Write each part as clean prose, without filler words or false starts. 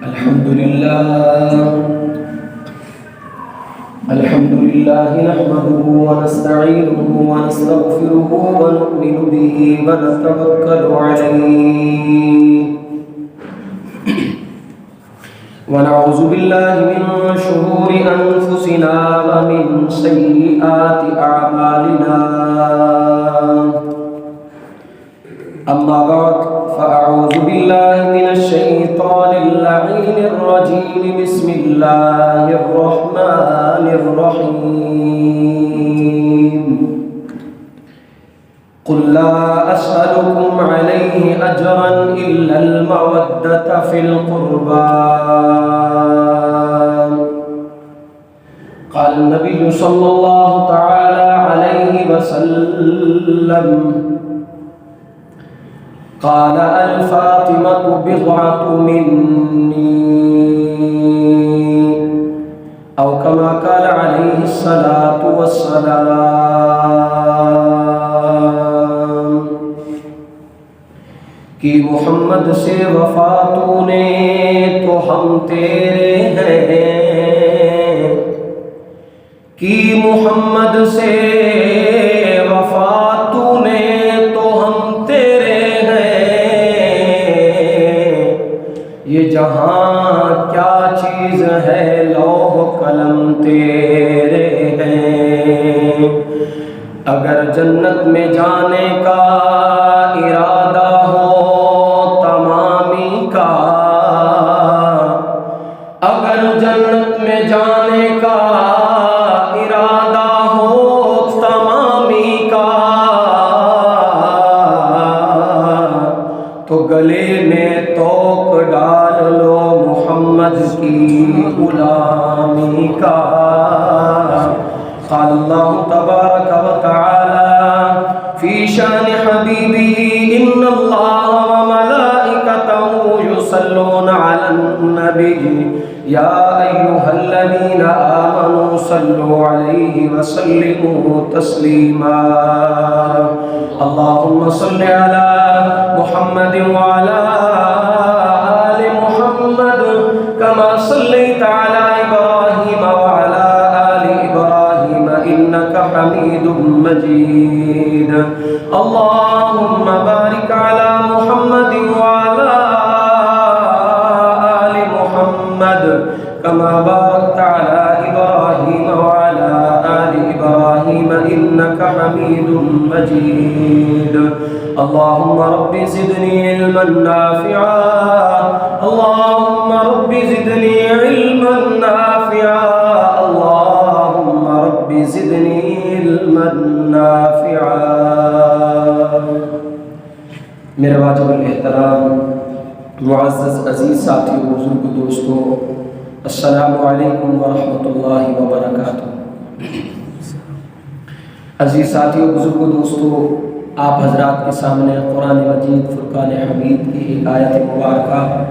الحمد لله نحمده ونستعينه ونستغفره ونؤمن به ونتوكل عليه ونعوذ بالله من شرور أنفسنا ومن سيئات أعمالنا أما بعد فأعوذ بالله من الشيطان اللعين الرجيم بسم الله الرحمن الرحيم قل لا أسألكم عليه أجرا إلا المودة في القربى قال النبي صلى الله تعالى عليه وسلم قال الفاطمة بضعة مني أو كما قال عليه الصلاة والسلام کہ محمد سے وفا تو نے تو ہم تیرے ہیں کہ محمد سے وفا تو نے تو ہم تیرے یہ جہاں کیا چیز ہے لوح قلم تیرے ہیں اگر جنت میں جانے کا ارادہ ہو تمامی کا اگر جنت میں جانے کا ارادہ ہو تمامی کا تو گلے میں توق ڈال لو محمد کی غلامی کا قال اللہ تبارک و تعالی فی شان حبیبی ان اللہ وملائکتہ یصلون علی النبی یا ایہا الذین آمنوا صلوا علیہ وسلموا تسلیما اللہم صل علی محمد وعلى آل محمد كما صليت على إبراهيم وعلى آل إبراهيم إنك حميد مجيد اللهم بارك على محمد وعلى آل محمد كما باركت على إبراهيم وعلى آل إبراهيم إنك حميد مجيد اللهم رب زدني علما نافعا اللهم رب زدني علما نافعا اللهم رب زدني علما نافعا میرے واجب الاحترام معزز عزیز ساتھی و بزرگ دوستو السلام علیکم ورحمۃ اللہ وبرکاتہ عزیز ساتھی و بزرگ دوستو آپ حضرات کے سامنے قرآن مجید فرقان حمید کی ایک آیت مبارکہ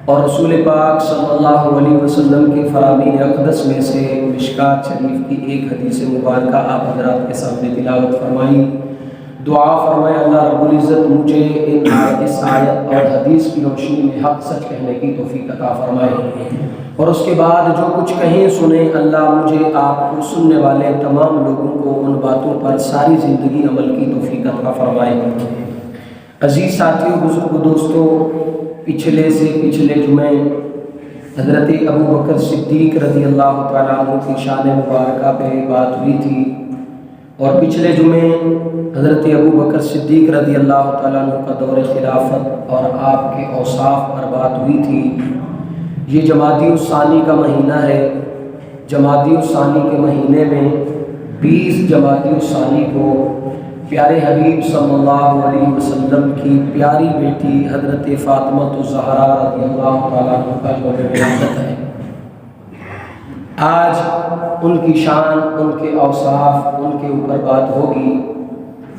اور رسول پاک صلی اللہ علیہ وسلم کے فرامین اقدس میں سے مشکات شریف کی ایک حدیث مبارکہ آپ حضرات کے سامنے تلاوت فرمائی دعا فرمائے اللہ رب العزت مجھے اس آیت اور حدیث کی روشنی میں حق سچ کہنے کی توفیق عطا فرمائے اور اس کے بعد جو کچھ کہیں سنیں اللہ مجھے آپ کو سننے والے تمام لوگوں کو ان باتوں پر ساری زندگی عمل کی توفیق عطا فرمائے عزیز ساتھیوں بزرگ دوستو پچھلے جمعے حضرت ابو بکر صدیق رضی اللہ تعالیٰ عنہ کی شان مبارکہ پہ بات ہوئی تھی اور پچھلے جمعے حضرت ابو بکر صدیق رضی اللہ تعالیٰ عنہ کا دور خلافت اور آپ کے اوصاف پر بات ہوئی تھی یہ جمادی الثانی کا مہینہ ہے جمادی الثانی کے مہینے میں 20 جمادی الثانی کو پیارے حبیب صلی اللہ علیہ وسلم کی پیاری بیٹی حضرت فاطمہ الزہرا رضی اللہ تعالیٰ عنہ کا یوم ولادت ہے آج ان کی شان ان کے اوصاف ان کے اوپر بات ہوگی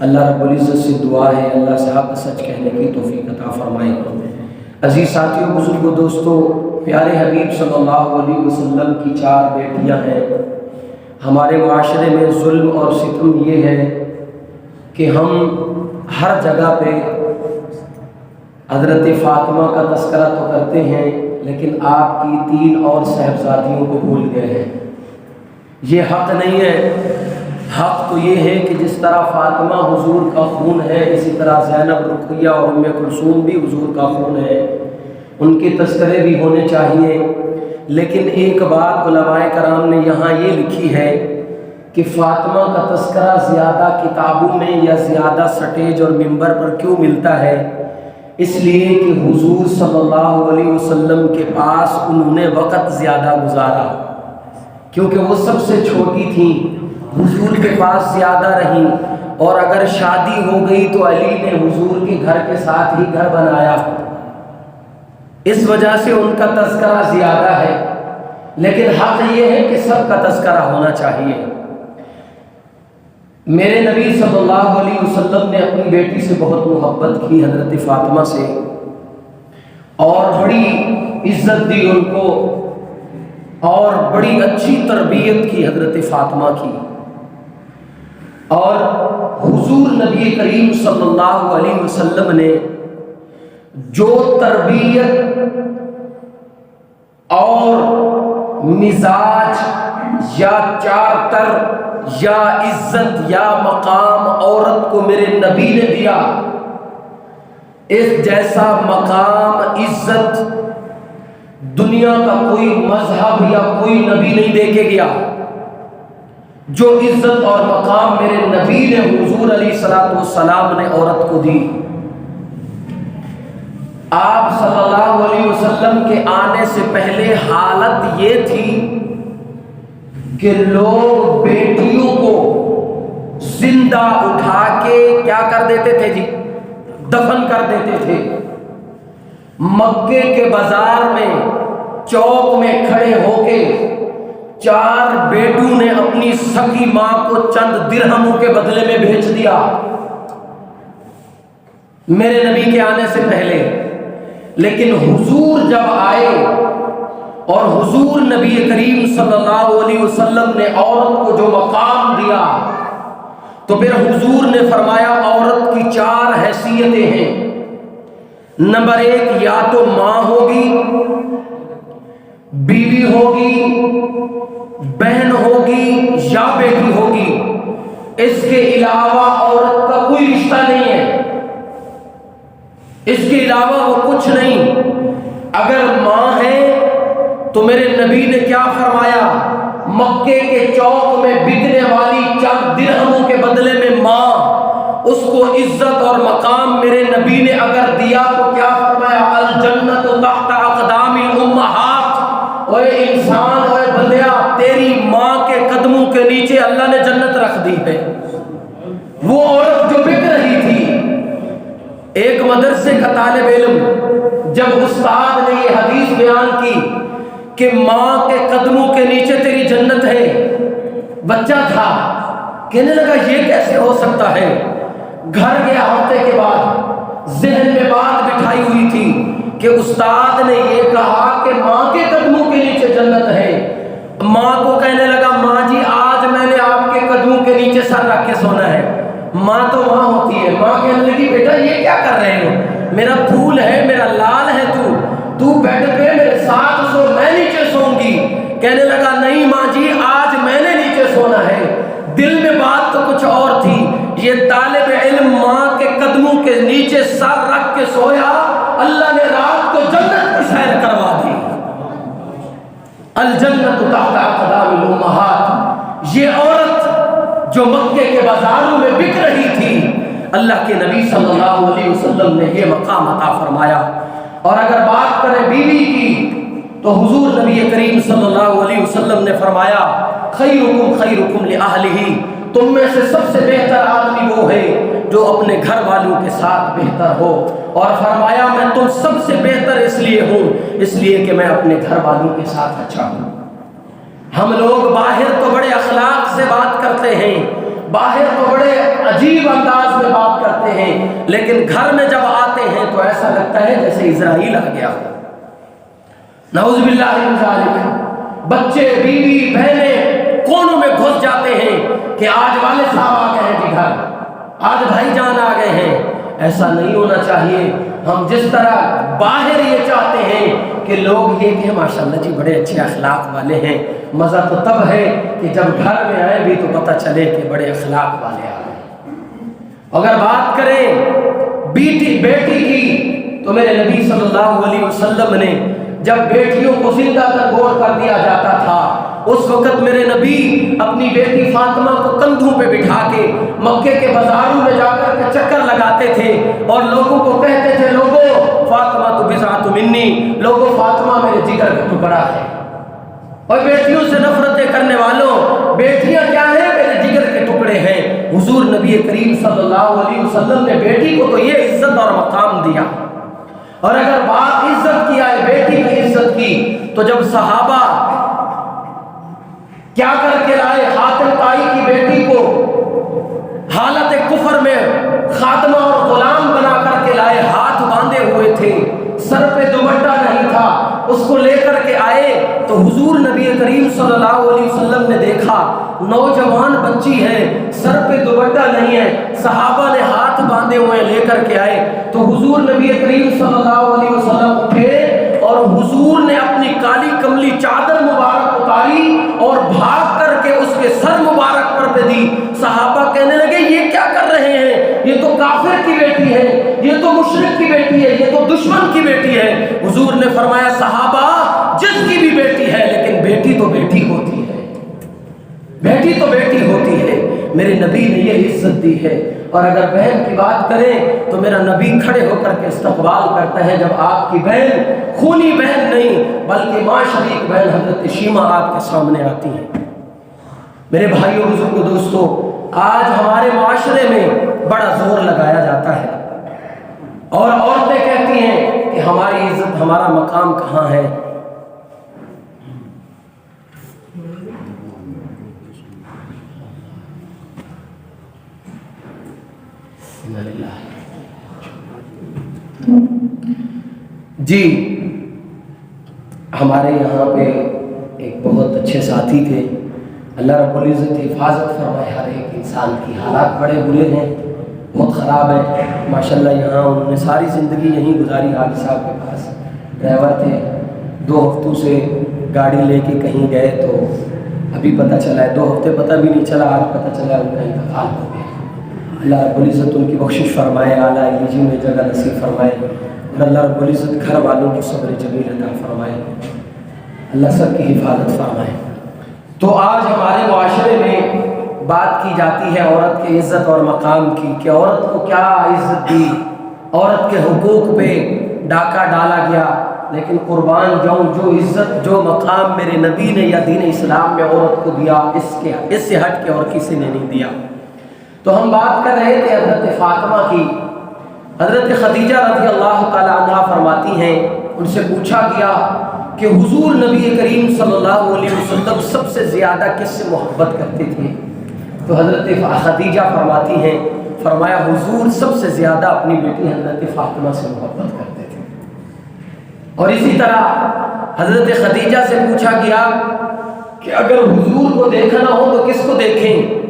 اللہ رب العزت سے دعا ہے اللہ سے حق سچ کہنے کی توفیق عطا فرمائے عزیز ساتھیوں بزرگوں دوستو پیارے حبیب صلی اللہ علیہ وسلم کی 4 بیٹیاں ہیں ہمارے معاشرے میں ظلم اور ستم یہ ہے کہ ہم ہر جگہ پہ حضرت فاطمہ کا تذکرہ تو کرتے ہیں لیکن آپ کی 3 اور صاحبزادیوں کو بھول گئے ہیں۔ یہ حق نہیں ہے۔ حق تو یہ ہے کہ جس طرح فاطمہ حضور کا خون ہے، اسی طرح زینب، رقیہ اور ام کلثوم بھی حضور کا خون ہے، ان کے تذکرے بھی ہونے چاہیے۔ لیکن ایک بات علماء کرام نے یہاں یہ لکھی ہے کہ فاطمہ کا تذکرہ زیادہ کتابوں میں یا زیادہ سٹیج اور ممبر پر کیوں ملتا ہے؟ اس لیے کہ حضور صلی اللہ علیہ وسلم کے پاس انہوں نے وقت زیادہ گزارا، کیونکہ وہ سب سے چھوٹی تھیں، حضور کے پاس زیادہ رہیں، اور اگر شادی ہو گئی تو علی نے حضور کے گھر کے ساتھ ہی گھر بنایا، اس وجہ سے ان کا تذکرہ زیادہ ہے۔ لیکن حق یہ ہے کہ سب کا تذکرہ ہونا چاہیے۔ میرے نبی صلی اللہ علیہ وسلم نے اپنی بیٹی سے بہت محبت کی، حضرت فاطمہ سے، اور بڑی عزت دی ان کو، اور بڑی اچھی تربیت کی حضرت فاطمہ کی۔ اور حضور نبی کریم صلی اللہ علیہ وسلم نے جو تربیت اور مزاج یا چارٹر یا عزت یا مقام عورت کو میرے نبی نے دیا، اس جیسا مقام عزت دنیا کا کوئی مذہب یا کوئی نبی نہیں دے کے گیا۔ جو عزت اور مقام میرے نبی نے حضور علیہ الصلوۃ والسلام نے عورت کو دی، آپ صلی اللہ علیہ وسلم کے آنے سے پہلے حالت یہ تھی کہ لوگ بیٹیوں کو زندہ اٹھا کے کیا کر دیتے تھے جی؟ دفن کر دیتے تھے۔ مکے کے بازار میں چوک میں کھڑے ہو کے 4 بیٹوں نے اپنی سگی ماں کو چند درہموں کے بدلے میں بھیج دیا میرے نبی کے آنے سے پہلے۔ لیکن حضور جب آئے اور حضور نبی کریم صلی اللہ علیہ وسلم نے عورت کو جو مقام دیا، تو پھر حضور نے فرمایا عورت کی 4 حیثیتیں ہیں۔ نمبر 1، یا تو ماں ہوگی، بیوی ہوگی، بہن ہوگی یا بیٹی ہوگی، اس کے علاوہ عورت کا کوئی رشتہ نہیں ہے، اس کے علاوہ وہ کچھ نہیں۔ اگر ماں ہے تو میرے نبی نے کیا فرمایا؟ مکے کے چوک میں بکنے والی چند درہموں کے بدلے میں ماں، اس کو عزت اور مقام میرے نبی نے اگر دیا تو کیا فرمایا؟ الجنت تحت اقدام الامہات۔ اوے انسان، اوے بندیا، تیری ماں کے قدموں کے نیچے اللہ نے جنت رکھ دی ہے۔ وہ عورت جو بک رہی تھی، ایک مدرسے کا طالب علم جب استاد نے یہ حدیث بیان کی کہ ماں کے قدموں کے نیچے تیری جنت ہے، بچہ تھا، کہنے لگا یہ کیسے ہو سکتا ہے؟ گھر گیا ہفتے کے بعد، ذہن میں بات بٹھائی ہوئی تھی کہ استاد نے یہ کہا کہ ماں کے قدموں کے نیچے جنت ہے۔ ماں کو کہنے لگا ماں جی آج میں نے آپ کے قدموں کے نیچے سر رکھ کے سونا ہے۔ ماں تو ماں ہوتی ہے، ماں کہنے لگی بیٹا یہ کیا کر رہے ہو؟ میرا پھول ہے، میرا لال ہے، تو بیڈ پہ میرے ساتھ سو، میں نیچے سوؤں گی۔ کہنے لگا نہیں ماں جی آج میں نے نیچے سونا ہے۔ دل میں بات تو کچھ اور تھی۔ یہ طالب علم ماں کے قدموں کے نیچے سر رکھ کے سویا، اللہ نے رات کو جنت کی سیر کروا دی۔ الجنت تحت اقدام الامہات۔ یہ عورت جو مکے کے بازاروں میں بک رہی تھی، اللہ کے نبی صلی اللہ علیہ وسلم نے یہ مقام عطا فرمایا۔ اور اگر بات کریں بیوی کی تو حضور نبی کریم صلی اللہ علیہ وسلم نے فرمایا خیرکم خیرکم لأہلہ، تم میں سے سب سے بہتر آدمی وہ ہے جو اپنے گھر والوں کے ساتھ بہتر ہو، اور فرمایا میں تم سب سے بہتر اس لیے ہوں، اس لیے کہ میں اپنے گھر والوں کے ساتھ اچھا ہوں۔ ہم لوگ باہر تو بڑے اخلاق سے بات کرتے ہیں، باہر تو بڑے عجیب انداز میں بات کرتے ہیں، لیکن گھر میں جب آتے ہیں تو ایسا لگتا ہے جیسے اسرائیل آ گیا۔ نعوذ باللہ من ذالک۔ بچے، بیوی، بہنیں کونوں میں گھس جاتے ہیں کہ آج والد صاحب آ گئے ہیں جی گھر، آج بھائی جان آ گئے ہیں، ایسا نہیں ہونا چاہیے۔ ہم جس طرح باہر یہ چاہتے ہیں کہ لوگ یہ کہ ماشاءاللہ جی بڑے اچھے اخلاق والے ہیں، مزہ تو تب ہے کہ جب گھر میں آئے بھی تو پتہ چلے کہ بڑے اخلاق والے آئے۔ اگر بات کریں بیٹی کی تو میرے نبی صلی اللہ علیہ وسلم نے جب بیٹیوں کو زندہ تنگور کر دیا جاتا تھا، اس وقت میرے نبی اپنی بیٹی فاطمہ کو کندھوں پہ بٹھا کے مکے کے بازاروں میں جا کر کے چکر لگاتے تھے اور لوگوں کو کہتے تھے، لوگوں فاطمہ تو بضعۃ منی، لوگوں فاطمہ میرے جگر کا ٹکڑا ہے۔ اور بیٹیوں سے نفرتیں کرنے والوں، بیٹیاں کیا ہیں؟ میرے جگر کے ٹکڑے ہیں۔ حضور نبی کریم صلی اللہ علیہ وسلم نے بیٹی کو تو یہ عزت اور مقام دیا۔ اور اگر بات عزت کی آئے، بیٹی کی عزت کی، تو جب صحابہ کیا کر کے لائے؟ حاتم طائی کی بیٹی کو حالت کفر میں خادمہ اور غلام بنا کر کے لائے، ہاتھ باندھے ہوئے تھے، سر پہ دوپٹہ نہیں تھا، اس کو لے کر کے آئے تو حضور نبی کریم صلی اللہ علیہ وسلم نے دیکھا نوجوان بچی ہے، سر پہ دوپٹہ نہیں ہے، صحابہ نے ہاتھ باندھے ہوئے لے کر کے آئے تو حضور نبی کریم صلی اللہ علیہ وسلم اٹھے اور حضور نے اپنی کالی کملی چادر مبارک اتاری اور بھاگ کر کے اس کے سر مبارک پر پہ دی۔ صحابہ کہنے لگے یہ کیا کر رہے ہیں؟ یہ تو کافر کی بیٹی ہے، یہ تو مشرک کی بیٹی ہے، یہ تو دشمن کی بیٹی ہے۔ حضور نے فرمایا صحابہ جس کی بھی بیٹی ہے لیکن بیٹی تو بیٹی ہوتی ہے، بیٹی تو بیٹی ہوتی ہے۔ میرے نبی نے یہ عزت دی ہے۔ اور اگر بہن کی بات کریں تو میرا نبی کھڑے ہو کر کے استقبال کرتا ہے جب آپ کی بہن، خونی بہن نہیں بلکہ ماں شریک بہن حضرت شیمہ آپ کے سامنے آتی ہے۔ میرے بھائیوں بزرگوں دوستو، آج ہمارے معاشرے میں بڑا زور لگایا جاتا ہے اور عورتیں کہتی ہیں کہ ہماری عزت، ہمارا مقام کہاں ہے؟ جی ہمارے یہاں پہ ایک بہت اچھے ساتھی تھے، اللہ رب العزت حفاظت فرمائے ہر ایک انسان کی۔ حالات بڑے برے ہیں، بہت خراب ہے ماشاءاللہ۔ یہاں انہوں نے ساری زندگی یہیں گزاری، حاجی صاحب کے پاس ڈرائیور تھے، 2 ہفتوں سے گاڑی لے کے کہیں گئے تو ابھی پتہ چلا ہے، 2 ہفتے پتہ بھی نہیں چلا، آج پتہ چلا ان کا انتقال ہو گیا۔ اللہ رب العزت ان کی بخشش فرمائے، اعلیٰ علیجی میں جگہ نصیب فرمائے، اور اللہ رب العزت گھر والوں کی صبر جمیل عطا فرمائے، اللہ سب کی حفاظت فرمائے۔ تو آج ہمارے معاشرے میں بات کی جاتی ہے عورت کے عزت اور مقام کی، کہ عورت کو کیا عزت دی، عورت کے حقوق پہ ڈاکہ ڈالا گیا، لیکن قربان جاؤں جو عزت، جو مقام میرے نبی نے یا دین اسلام میں عورت کو دیا، اس سے ہٹ کے اور کسی نے نہیں دیا۔ تو ہم بات کر رہے تھے حضرت فاطمہ کی۔ حضرت خدیجہ رضی اللہ تعالی عنہا فرماتی ہیں، ان سے پوچھا گیا کہ حضور نبی کریم صلی اللہ علیہ وسلم سب سے زیادہ کس سے محبت کرتے تھے؟ تو حضرت خدیجہ فرماتی ہیں، فرمایا حضور سب سے زیادہ اپنی بیٹی حضرت فاطمہ سے محبت کرتے تھے۔ اور اسی طرح حضرت خدیجہ سے پوچھا گیا کہ اگر حضور کو دیکھنا ہو تو کس کو دیکھیں؟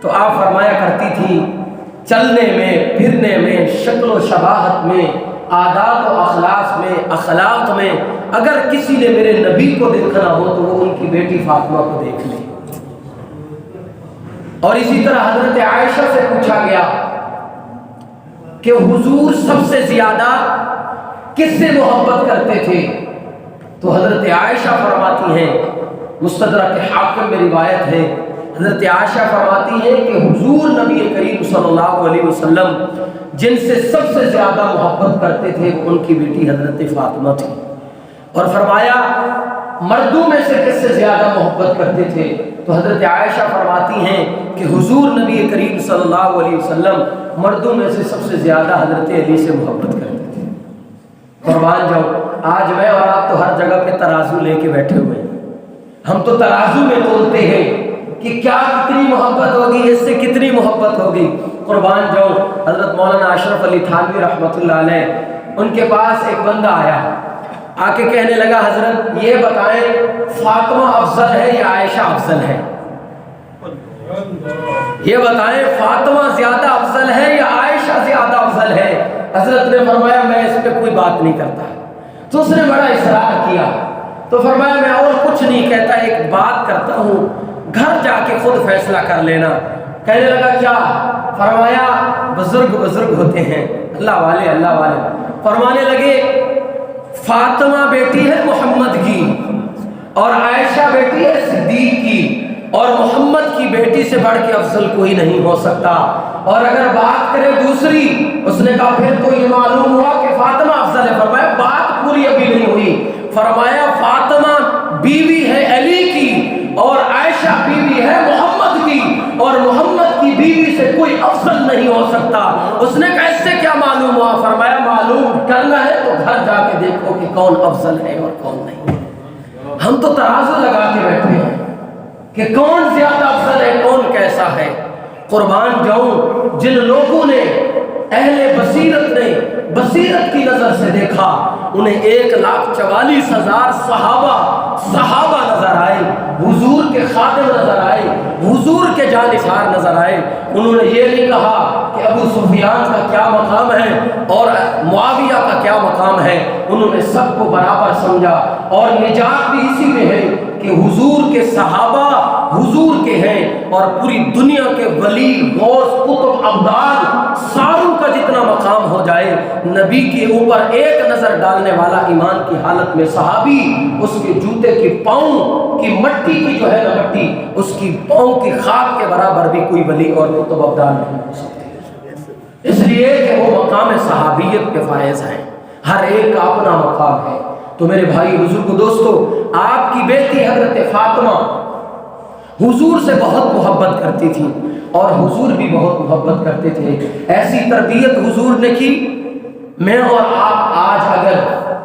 تو آپ فرمایا کرتی تھی چلنے میں، پھرنے میں، شکل و شباہت میں، عادات و اخلاق میں اگر کسی نے میرے نبی کو دیکھنا ہو تو وہ ان کی بیٹی فاطمہ کو دیکھ لے۔ اور اسی طرح حضرت عائشہ سے پوچھا گیا کہ حضور سب سے زیادہ کس سے محبت کرتے تھے؟ تو حضرت عائشہ فرماتی ہیں، مستدرک حاکم میں روایت ہے، حضرت عائشہ فرماتی ہیں کہ حضور نبی کریم صلی اللہ علیہ وسلم جن سے سب سے زیادہ محبت کرتے تھے وہ ان کی بیٹی حضرت فاطمہ تھی۔ اور فرمایا مردوں میں سے کس سے زیادہ محبت کرتے تھے؟ تو حضرت عائشہ فرماتی ہیں کہ حضور نبی کریم صلی اللہ علیہ وسلم مردوں میں سے سب سے زیادہ حضرت علی سے محبت کرتے تھے۔ قربان جاؤ، آج میں اور آپ تو ہر جگہ پہ ترازو لے کے بیٹھے ہوئے ہیں، ہم تو ترازو میں تولتے ہیں کہ کیا کتنی محبت ہوگی، اس سے کتنی محبت ہوگی۔ قربان جاؤ، حضرت مولانا اشرف علی تھانوی رحمۃ اللہ علیہ، ان کے پاس ایک بندہ آیا، آ کے کہنے لگا حضرت یہ بتائیں فاطمہ افضل ہے یا عائشہ افضل ہے؟ یہ بتائیں فاطمہ زیادہ افضل ہے یا عائشہ زیادہ افضل ہے؟ حضرت نے فرمایا میں اس پہ کوئی بات نہیں کرتا. تو اس نے بڑا اصرار کیا تو فرمایا میں اور کچھ نہیں کہتا، ایک بات کرتا ہوں، گھر جا کے خود فیصلہ کر لینا. کہنے لگا کیا؟ فرمایا بزرگ بزرگ ہوتے ہیں، اللہ والے اللہ والے. فرمانے لگے فاطمہ بیٹی ہے محمد کی اور عائشہ بیٹی ہے صدیق کی، اور محمد کی بیٹی سے بڑھ کے افضل کوئی نہیں ہو سکتا. اور اگر بات کرے دوسری، اس نے کہا پھر تو یہ معلوم ہوا کہ فاطمہ افضل ہے. فرمایا بات پوری ابھی نہیں ہوئی. فرمایا فاطمہ بیوی ہے علی کی اور عائشہ بیوی ہے محمد کی، اور محمد کی بیوی سے کوئی افضل نہیں ہو سکتا. اس نے کہا اس سے کیا معلوم ہوا؟ فرمایا معلوم کرنا ہے تو گھر جا کے دیکھو کہ کون افضل ہے اور کون نہیں. ہم تو ترازو لگا کے بیٹھے ہیں کہ کون زیادہ افضل ہے، کون کیسا ہے. قربان جاؤں جن لوگوں نے، اہل بصیرت نے بصیرت کی نظر سے دیکھا، انہیں 1,44,000 صحابہ نظر آئے، حضور کے خادم نظر آئے، حضور کے جانثار نظر آئے. انہوں نے یہ نہیں کہا کہ ابو سفیان کا کیا مقام ہے اور معاویہ کا کیا مقام ہے. انہوں نے سب کو برابر سمجھا، اور نجات بھی اسی میں ہے کہ حضور کے صحابہ حضور کے ہیں، اور پوری دنیا کے ولی غوث قطب ابدال ساروں کا جتنا مقام ہو جائے، نبی کے اوپر ایک نظر ڈالنے والا ایمان کی حالت میں صحابی، اس کے جوتے کی پاؤں کی مٹی کی جو ہے نا مٹی، اس کی پاؤں کی خاک کے برابر بھی کوئی ولی اور قطب ابدال نہیں ہو سکتے. اس لیے کہ وہ مقام صحابیت کے فائز ہیں، ہر ایک کا اپنا مقام ہے. تو میرے بھائی بزرگ دوستو، آپ کی بیٹی حضرت فاطمہ حضور سے بہت محبت کرتی تھی اور حضور بھی بہت محبت کرتے تھے. ایسی تربیت حضور نے کی. میں اور آپ آج اگر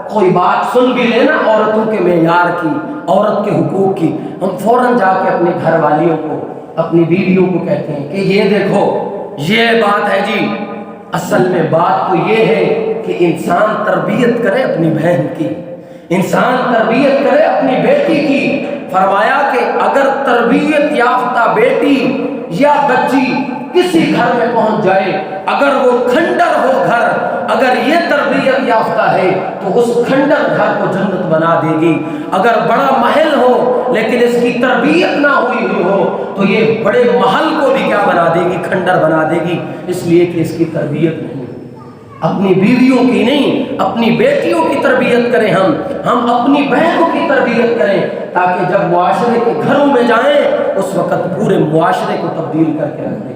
کوئی بات سن بھی لینا عورتوں کے معیار کی، عورت کے حقوق کی، ہم فوراً جا کے اپنے گھر والیوں کو، اپنی بیویوں کو کہتے ہیں کہ یہ دیکھو یہ بات ہے جی. اصل میں بات تو یہ ہے کہ انسان تربیت کرے اپنی بہن کی، انسان تربیت کرے اپنی بیٹی کی. فرمایا کہ اگر تربیت یافتہ بیٹی یا بچی کسی گھر میں پہنچ جائے، اگر وہ کھنڈر ہو گھر، اگر یہ تربیت یافتہ ہے تو اس کھنڈر گھر کو جنت بنا دے گی. اگر بڑا محل ہو لیکن اس کی تربیت نہ ہوئی ہو تو یہ بڑے محل کو بھی کیا بنا دے گی؟ کھنڈر بنا دے گی. اس لیے کہ اس کی تربیت نہیں. اپنی بیویوں کی نہیں، اپنی بیٹیوں کی تربیت کریں. ہم اپنی بہنوں کی تربیت کریں تاکہ جب معاشرے کے گھروں میں جائیں اس وقت پورے معاشرے کو تبدیل کر کے رکھ دیں.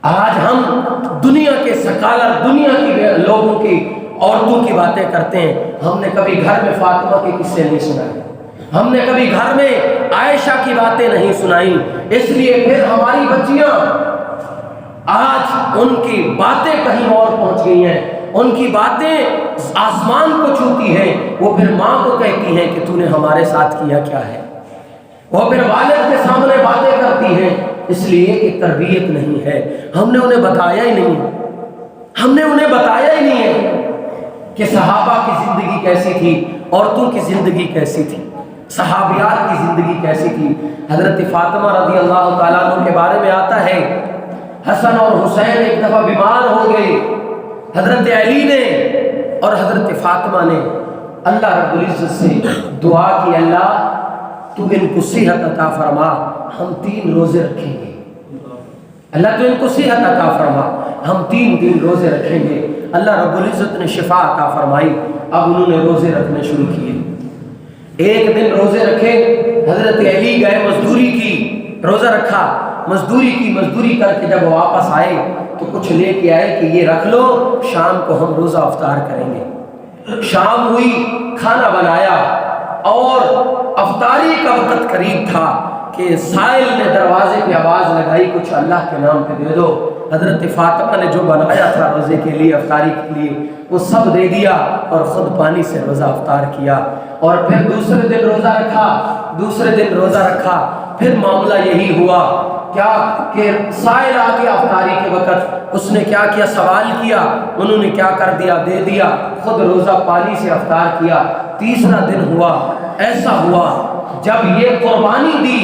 آج ہم دنیا کے سکالر، دنیا کی لوگوں کی، عورتوں کی باتیں کرتے ہیں. ہم نے کبھی گھر میں فاطمہ کے قصے نہیں سنائے، ہم نے کبھی گھر میں عائشہ کی باتیں نہیں سنائی. اس لیے پھر ہماری بچیاں آج ان کی باتیں کہیں اور پہنچ گئی ہیں، ان کی باتیں آسمان کو چھوتی ہیں. وہ پھر ماں کو کہتی ہیں کہ تو نے ہمارے ساتھ کیا کیا ہے. وہ پھر والد کے سامنے باتیں کرتی ہیں، اس لیے کہ تربیت نہیں ہے. ہم نے انہیں بتایا ہی نہیں، ہم نے انہیں بتایا ہی نہیں ہے کہ صحابہ کی زندگی کیسی تھی، عورتوں کی زندگی کیسی تھی، صحابیات کی زندگی کیسی تھی. حضرت فاطمہ رضی اللہ تعالیٰ عنہ کے بارے میں آتا ہے حسن اور حسین ایک دفعہ بیمار ہو گئے. حضرت علی نے اور حضرت فاطمہ نے اللہ رب العزت سے دعا کی، اللہ تو ان کو صحت عطا فرما، ہم 3 روزے رکھیں گے. اللہ تو ان کو صحت عطا فرما، ہم 3 دن روزے رکھیں گے. اللہ رب العزت نے شفا عطا فرمائی. اب انہوں نے روزے رکھنے شروع کیے. ایک دن روزے رکھے، حضرت علی گئے مزدوری کی، روزہ رکھا، مزدوری کر کے جب واپس آئے تو کچھ لے کے آئے کہ یہ رکھ لو، شام کو ہم روزہ افطار کریں گے. شام ہوئی، کھانا بنایا اور افطاری کا وقت قریب تھا کہ سائل نے دروازے پہ آواز لگائی کچھ اللہ کے نام پہ دے دو. حضرت فاطمہ نے جو بنایا تھا روزے کے لیے، افطاری کے لیے، وہ سب دے دیا اور خود پانی سے روزہ افطار کیا. اور پھر دوسرے دن روزہ رکھا. پھر معاملہ یہی ہوا کیا کہ سائل آ گیا افطاری کے وقت. اس نے کیا کیا؟ سوال کیا. انہوں نے کیا کر دیا؟ دے دیا. خود روزہ پانی سے افطار کیا. تیسرا دن ہوا، ایسا ہوا جب یہ قربانی دی،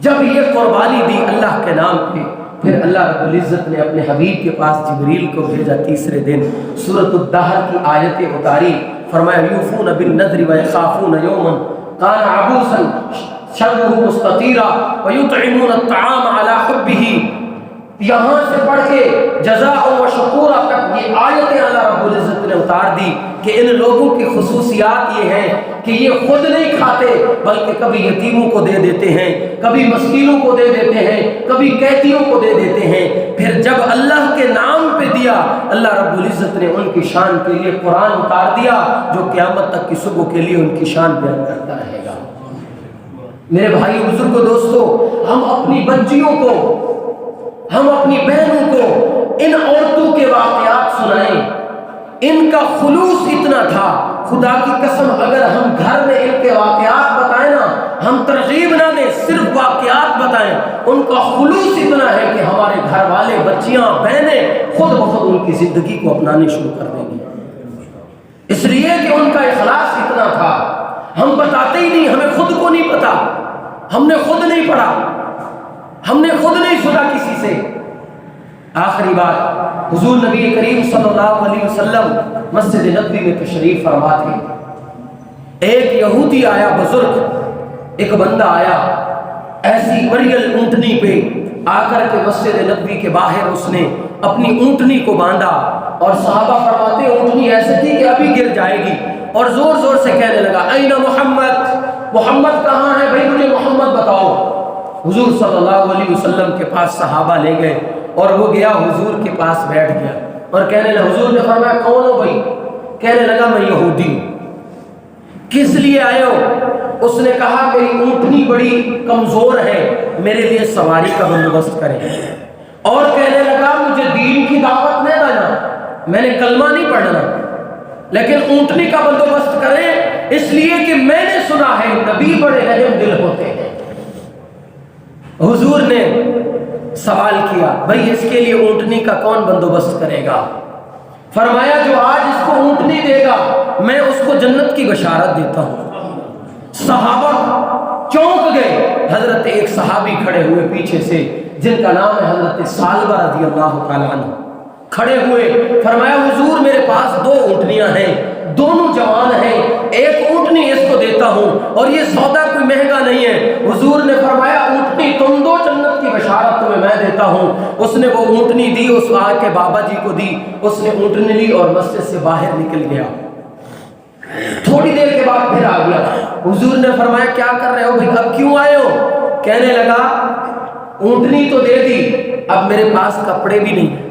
جب یہ قربانی دی اللہ کے نام پہ، پھر اللہ رب العزت نے اپنے حبیب کے پاس جبریل کو بھیجا تیسرے دن، سورۃ الدہر کی آیتیں اتاری، فرمایا یوفون بالنذر ویخافون یوما کان عبوسا شرہ مستطیرا ویطعمون الطعام علی حبہ، یہاں سے پڑھ کے جزاء و شکورا تک یہ آیتیں اللہ رب العزت نے اتار دی کہ ان لوگوں کی خصوصیات یہ ہیں کہ یہ خود نہیں کھاتے بلکہ کبھی یتیموں کو دے دیتے ہیں، کبھی مسکینوں کو دے دیتے ہیں، کبھی قیدیوں کو دے دیتے ہیں۔ پھر جب اللہ کے نام پہ دیا، اللہ رب العزت نے ان کی شان کے لیے قرآن اتار دیا جو قیامت تک کی صبح کے لیے ان کی شان بیان کرتا رہے گا۔ میرے بھائی بزرگوں دوستو، ہم اپنی بچیوں کو، ہم اپنی بہنوں کو ان عورتوں کے واقعات سنائیں۔ ان کا خلوص اتنا تھا، خدا کی قسم اگر ہم گھر میں ان کے واقعات بتائیں نا، ہم ترغیب نہ دیں، صرف واقعات بتائیں، ان کا خلوص اتنا ہے کہ ہمارے گھر والے، بچیاں، بہنیں خود بخود ان کی زندگی کو اپنانے شروع کر دیں گے، اس لیے کہ ان کا اخلاص اتنا تھا۔ ہم بتاتے ہی نہیں، ہمیں خود کو نہیں پتا، ہم نے خود نہیں پڑھا، ہم نے خود نہیں سنا کسی سے۔ آخری بات، حضور نبی کریم صلی اللہ علیہ وسلم مسجد نبوی میں تشریف فرما تھے۔ ایک یہودی آیا، بزرگ ایک بندہ آیا، ایسی مریل اونٹنی پہ آ کر کے مسجد نبوی کے باہر اس نے اپنی اونٹنی کو باندھا، اور صحابہ فرماتے اونٹنی ایسے تھی کہ ابھی گر جائے گی، اور زور زور سے کہنے لگا این محمد، محمد کہاں ہے بھائی، مجھے محمد بتاؤ۔ حضور صلی اللہ علیہ وسلم کے پاس صحابہ لے گئے اور وہ گیا حضور کے پاس بیٹھ گیا اور کہنے لگا، حضور نے فرمایا کون ہو بھائی؟ کہنے لگا میں یہودی ہوں۔ کس لیے آئے ہو؟ اس نے کہا میری اونٹنی بڑی کمزور ہے، میرے لیے سواری کا بندوبست کریں۔ اور کہنے لگا مجھے دین کی دعوت نہیں دینا، میں نے کلمہ نہیں پڑھنا، لیکن اونٹنی کا بندوبست کریں، اس لیے کہ میں نے سنا ہے نبی بڑے رحم دل ہوتے ہیں۔ حضور نے سوال کیا بھائی اس کے لیے اونٹنی کا کون بندوبست کرے گا؟ فرمایا جو آج اس کو اونٹنی دے گا میں اس کو جنت کی بشارت دیتا ہوں۔ صحابہ چونک گئے، حضرت ایک صحابی کھڑے ہوئے پیچھے سے جن کا نام ہے حضرت سالبہ رضی اللہ تعالیٰ عنہ، کھڑے ہوئے فرمایا حضور میرے پاس دو اونٹنیاں ہیں، دونوں جوان ہیں، ایک اونٹنی اس کو دیتا ہوں اور یہ سودا کوئی مہنگا نہیں ہے۔ حضور نے فرمایا اونٹنی تم دو، جنت کی بشارت تمہیں میں دیتا ہوں۔ اس نے وہ اونٹنی دی، اس آگ کے بابا جی کو دی، اس نے اونٹنی لی اور مسجد سے باہر نکل گیا۔ تھوڑی دیر کے بعد پھر آ گیا، حضور نے فرمایا کیا کر رہے ہو بھائی، اب کیوں آئے ہو؟ کہنے لگا اونٹنی تو دے دی، اب میرے پاس کپڑے بھی نہیں،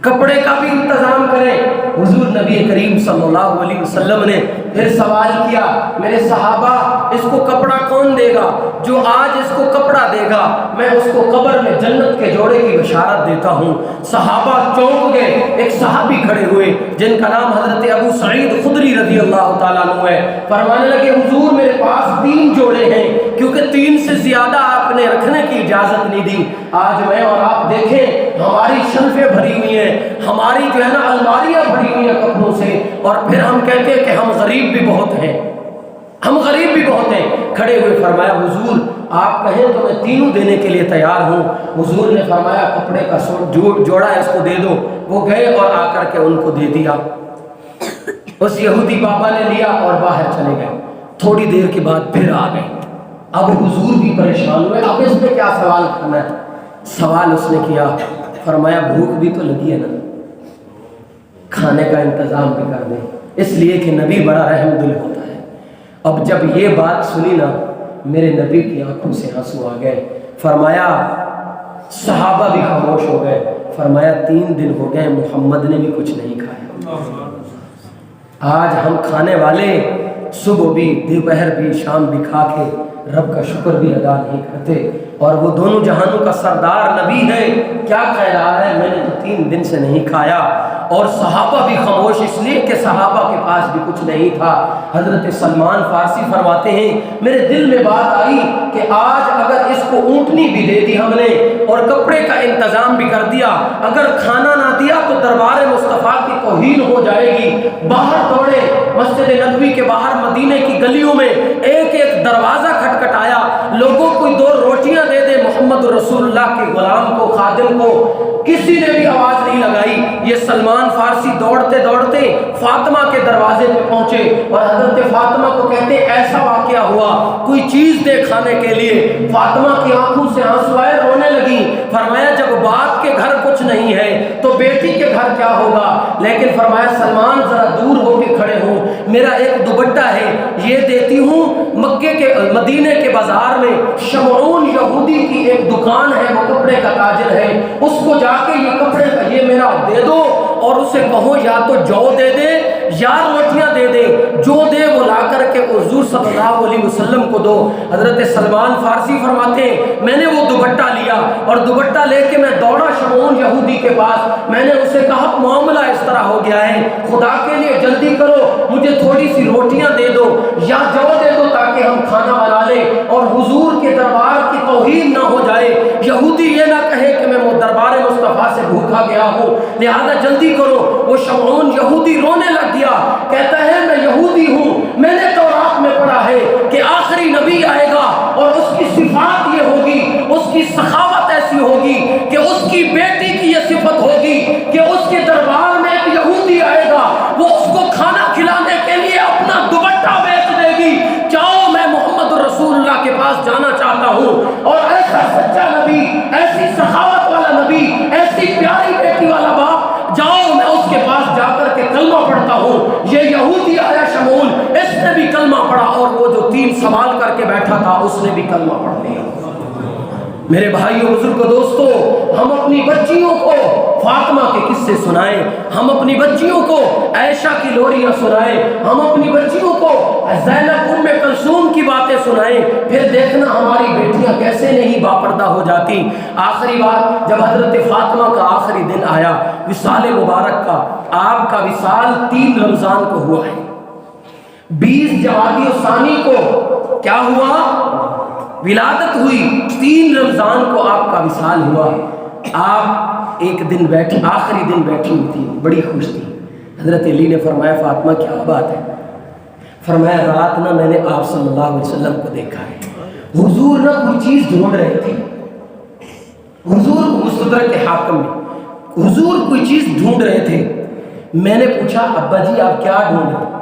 کپڑے کا بھی انتظام کریں۔ حضور نبی کریم صلی اللہ علیہ وسلم نے پھر سوال کیا میرے صحابہ اس کو کپڑا کون دے گا؟ جو آج اس کو کپڑا دے گا میں اس کو قبر میں جنت کے جوڑے کی بشارت دیتا ہوں۔ صحابہ چونک گئے، ایک صحابی کھڑے ہوئے جن کا نام حضرت ابو سعید خدری رضی اللہ تعالیٰ عنہ ہے، فرمانے لگے حضور میرے پاس 3 جوڑے ہیں، کیونکہ 3 سے زیادہ آپ نے رکھنے کی اجازت نہیں دی۔ آج میں اور آپ دیکھیں ہماری شلفیں بھری ہوئی ہیں، ہماری جو ہے نا الماریاں بھری ہوئی ہیں کپڑوں سے، اور پھر ہم کہتے ہیں کہ ہم غریب بھی بہت ہیں، ہم غریب بھی بہت ہیں۔ کھڑے ہوئے فرمایا حضور آپ کہیں تو میں تینوں دینے کے لیے تیار ہوں۔ حضور نے فرمایا کپڑے کا جوڑا ہے اس کو دے دو۔ وہ گئے اور آ کر کے ان کو دے دیا۔ اس یہودی بابا نے لیا اور باہر چلے گئے۔ تھوڑی دیر کے بعد پھر آ گئے، اب حضور بھی پریشان ہوئے، اب اس نے کیا سوال کرنا ہے؟ سوال اس نے کیا، فرمایا بھوک بھی تو لگی ہے نا، کھانے کا انتظام بھی کر دیں، اس لیے کہ نبی بڑا رحم دل ہوتا ہے۔ اب جب یہ بات سنی نا میرے نبی کی آنکھوں سے آنسو آ گئے۔ فرمایا صحابہ بھی خاموش ہو گئے، فرمایا 3 دن ہو گئے محمد نے بھی کچھ نہیں کھایا۔ آج ہم کھانے والے صبح بھی دوپہر بھی شام بھی کھا کے رب کا شکر بھی ادا نہیں کرتے، اور وہ دونوں جہانوں کا سردار نبی ہے کیا کہہ رہا ہے میں نے تو 3 دن سے نہیں کھایا۔ اور صحابہ بھی خاموش، اس لیے کہ صحابہ کے پاس بھی کچھ نہیں تھا۔ حضرت سلمان فارسی فرماتے ہیں میرے دل میں بات آئی کہ آج اگر اس کو اونٹنی بھی دے دی ہم نے اور کپڑے کا انتظام بھی کر دیا، اگر کھانا نہ دیا تو دربار مصطفیٰ کی توہین ہو جائے گی۔ باہر دوڑے، مسجد نبوی کے باہر مدینے کی گلیوں میں ایک ایک دروازہ کھٹکھٹایا، لوگوں کو 2 روٹیاں دے دے محمد رسول اللہ کے غلام کو، خادم کو، کسی نے بھی آواز نہیں لگائی۔ یہ سلمان فارسی دوڑتے دوڑتے فاطمہ کے دروازے پہ پہنچے اور حضرت فاطمہ کو کہتے ایسا واقعہ ہوا، کوئی چیز دے کھانے کے لیے۔ فاطمہ کی آنکھوں سے آنسو آئے، رونے لگی۔ فرمایا جب باپ کے گھر کچھ نہیں ہے تو بیٹی کے گھر کیا ہوگا؟ لیکن فرمایا سلمان ذرا دور ہو کے کھڑے ہوں، میرا ایک دوپٹہ ہے یہ دیتی ہوں۔ مکے کے مدینے کے بازار میں شمعون یہودی کی ایک دکان ہے، وہ کپڑے کا تاجر ہے، اس کو جا کے یہ کپڑے کا یہ میرا دے دو اور اسے کہو یا تو جو دے دے یا روٹیاں دے دے، جو دے وہ لا کر کے حضور صلی اللہ علیہ وسلم کو دو۔ حضرت سلمان فارسی فرماتے ہیں میں نے وہ دوپٹہ لیا اور دوپٹہ لے کے میں دوڑا شمعون یہودی کے پاس۔ میں نے اسے کہا معاملہ اس طرح ہو گیا ہے، خدا کے لیے جلدی کرو، مجھے تھوڑی سی روٹیاں دے دو یا جو دے دو تاکہ ہم کھانا بنا لیں اور حضور کے دربار کی توہین نہ ہو جائے، یہودی یہ نہ کہے کہ میں دربار مصطفیٰ سے بھوکا گیا ہوں، لہذا جلدی کرو۔ وہ شمعون یہودی رونے لگ گیا، کہتا ہے میں یہودی ہوں، میں نے تورات میں پڑھا ہے کہ آخری نبی آئے گا اور اس کی صفات یہ ہوگی، اس کی سخاوت ایسی ہوگی کہ اس کی بیٹی کی یہ صفت ہوگی کہ اس کے دربار میں ایک یہودی آئے گا، وہ اس کو کھانا کھلانے کے لیے اپنا دوپٹہ بیچ دے گی۔ جاؤ میں محمد رسول اللہ کے پاس جانا چاہتا ہوں، اور ایسا سچا نبی، ایسی سخاوت والا نبی، ایسی پیاری بیٹی والا باپ، جاؤ میں اس کے پاس جا کر کے کلمہ پڑھتا ہوں۔ یہ یہودی آیا شمعون، اس نے بھی کلمہ پڑھا اور وہ جو 3 سوال کر کے بیٹھا تھا اس نے بھی کلمہ پڑھ لیا۔ میرے بھائیوں بزرگوں دوستو، ہم اپنی بچیوں کو فاطمہ کے قصے سنائیں، ہم اپنی بچیوں کو عائشہ کی لوریاں سنائیں، ہم اپنی بچیوں کو زینب ام کلثوم کی باتیں سنائیں، پھر دیکھنا ہماری بیٹیاں کیسے نہیں باپردہ ہو جاتی۔ آخری بات، جب حضرت فاطمہ کا آخری دن آیا وصال مبارک کا، آپ کا وصال 3 رمضان کو ہوا ہے، 20 جمادی الثانی کو کیا ہوا؟ ولادت ہوئی، 3 رمضان کو آپ کا وصال ہوا۔ آپ ایک دن بیٹھی، آخری دن بیٹھی ہوئی تھی، بڑی خوش تھی۔ حضرت علی نے فرمایا فاطمہ کیا بات ہے؟ فرمایا رات نہ میں نے آپ صلی اللہ علیہ وسلم کو دیکھا ہے، حضور نہ کوئی چیز ڈھونڈ رہے تھے، حضور مستدرک کے حاکم میں حضور کوئی چیز ڈھونڈ رہے تھے۔ میں نے پوچھا ابا جی آپ کیا ڈھونڈ رہے؟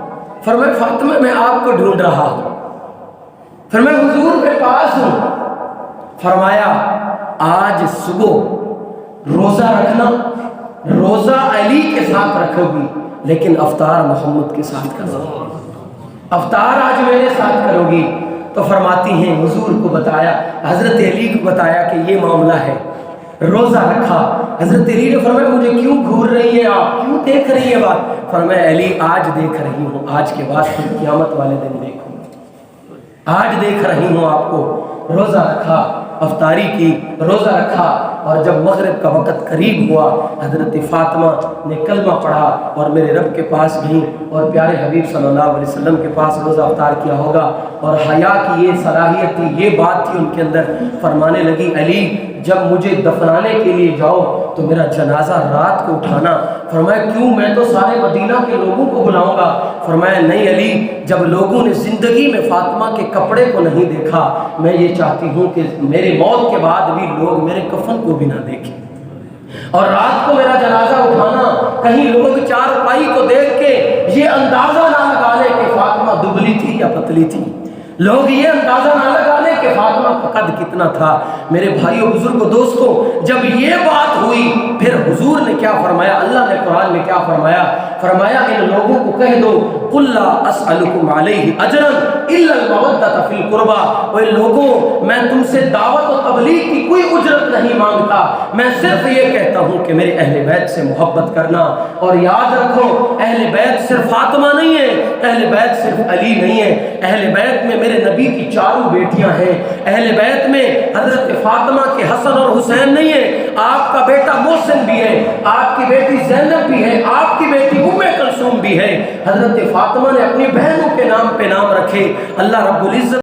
فرمایا فاطمہ میں آپ کو ڈھونڈ رہا ہوں۔ فرمایا حضور کے پاس ہوں۔ فرمایا آج صبح روزہ رکھنا، روزہ علی کے ساتھ رکھو گی لیکن افطار محمد کے ساتھ کرو گی، افطار آج میرے ساتھ کرو گی۔ تو فرماتی ہیں حضور کو بتایا، حضرت علی کو بتایا کہ یہ معاملہ ہے، روزہ رکھا۔ حضرت علی نے فرمایا مجھے کیوں گھور رہی ہے آپ، کیوں دیکھ رہی ہے بات؟ فرمایا علی آج دیکھ رہی ہوں، آج کے بعد پھر قیامت والے دن دیکھوں، آج دیکھ رہی ہوں آپ کو۔ روزہ رکھا، افطاری کی، روزہ رکھا، اور جب مغرب کا وقت قریب ہوا حضرت فاطمہ نے کلمہ پڑھا اور میرے رب کے پاس گئیں اور پیارے حبیب صلی اللہ علیہ وسلم کے پاس روزہ افطار کیا ہوگا، اور حیا کی یہ صلاحیت تھی، یہ بات تھی ان کے اندر۔ فرمانے لگی علی جب مجھے دفنانے کے لیے جاؤ تو میرا جنازہ رات کو اٹھانا۔ فرمایا کیوں؟ میں تو سارے مدینہ کے لوگوں کو بلاؤں گا۔ فرمایا نہیں علی، جب لوگوں نے زندگی میں فاطمہ کے کپڑے کو نہیں دیکھا، میں یہ چاہتی ہوں کہ میرے موت کے بعد بھی لوگ میرے کفن کو بھی نہ دیکھیں، اور رات کو میرا جنازہ اٹھانا، کہیں لوگ چارپائی کو دیکھ کے یہ اندازہ نہ لگا لے کہ فاطمہ دبلی تھی یا پتلی تھی، لوگ یہ اندازہ نہ لگا لے کہ فاطمہ کا قد کتنا تھا۔ میرے بھائیوں بزرگوں دوستوں، جب یہ بات ہوئی پھر حضور نے کیا فرمایا؟ اللہ نے قرآن میں کیا فرمایا؟ فرمایا ان لوگوں کو کہہ دو قل لا اسألکم علیہ اجرا الا المودۃ فی القربى، اے لوگوں میں تم سے دعوت و تبلیغ کی کوئی اجرت نہیں مانگتا، میں صرف یہ کہتا ہوں کہ میرے اہل بیت سے محبت کرنا۔ اور یاد رکھو اہل بیت صرف فاطمہ نہیں ہے، اہل بیت صرف علی نہیں ہے، اہل بیت میں میرے نبی کی 4 بیٹیاں ہیں، اہل بیت میں حضرت فاطمہ کے حسن اور حسین نہیں ہے، آپ کا بیٹا محسن بھی ہے، آپ کی بیٹی زینب بھی ہے، آپ کی بیٹی ام کلثوم بھی ہے۔ حضرت فاطمہ نے اپنی بہنوں کے نام پہ نام رکھے۔ اللہ رب العزت